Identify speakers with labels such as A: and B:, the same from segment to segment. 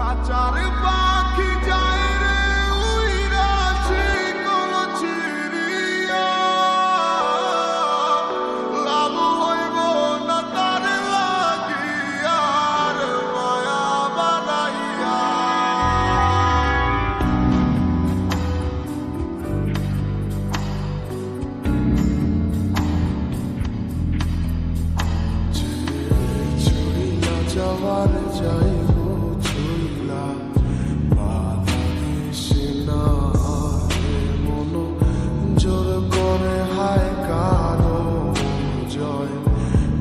A: কাচার পাখি যায় রে উইরা চিকন চিরিয়া, লাভ হইব না তার লাগিয়া আর মায়া বানাইয়া। ছুড়িলা যাওয়ার যাইব ছুইলা বাধা দিছে না মন জোর করে হায় কারো জয়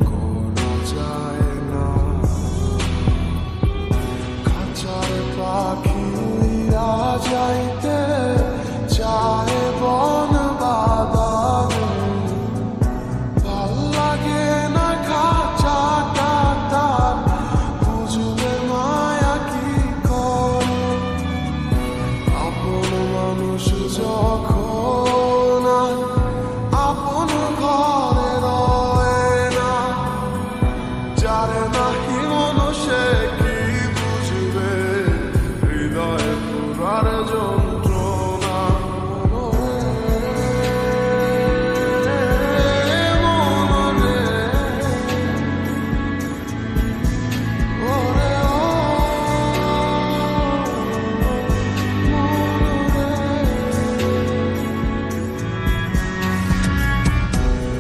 A: করা যায় না। খাঁচার পাখি উইরা যাইতে চায় বন বাদারে, ভাল লাগে না খাঁচাটা তার বুঝবে মায়া কি করে। আপন মানুষ যখন আপন ঘরে রয় না, যারে নাহি মানুষে কি বুঝবে হৃদয়ে পুরার যন্ত্রণা। মনরে ওরে ও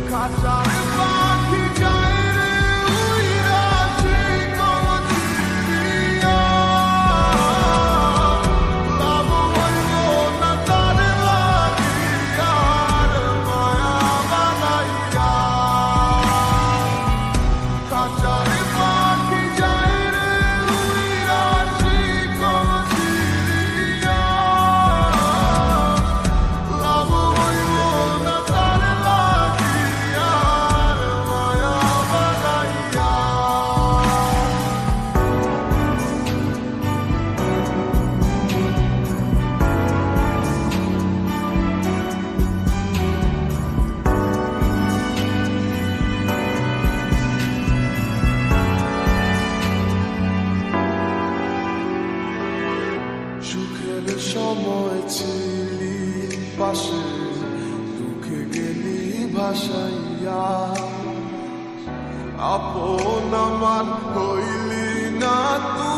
A: খাঁচার পাখি যায় রে উইরা চিকন চিরিয়া, লাভ হইব না তার লাগিয়া আর মায়া বানাইয়া। খাঁচার পাখি যায় রে উইরা চিকন চিরিয়া, লাভ হইব না তার লাগিয়া আর মায়া বানাইয়া। সুখের সময় ছিলি পাশে, দুঃখে গেলি ভাসাইয়া, আপন আমার হইলি না তুই।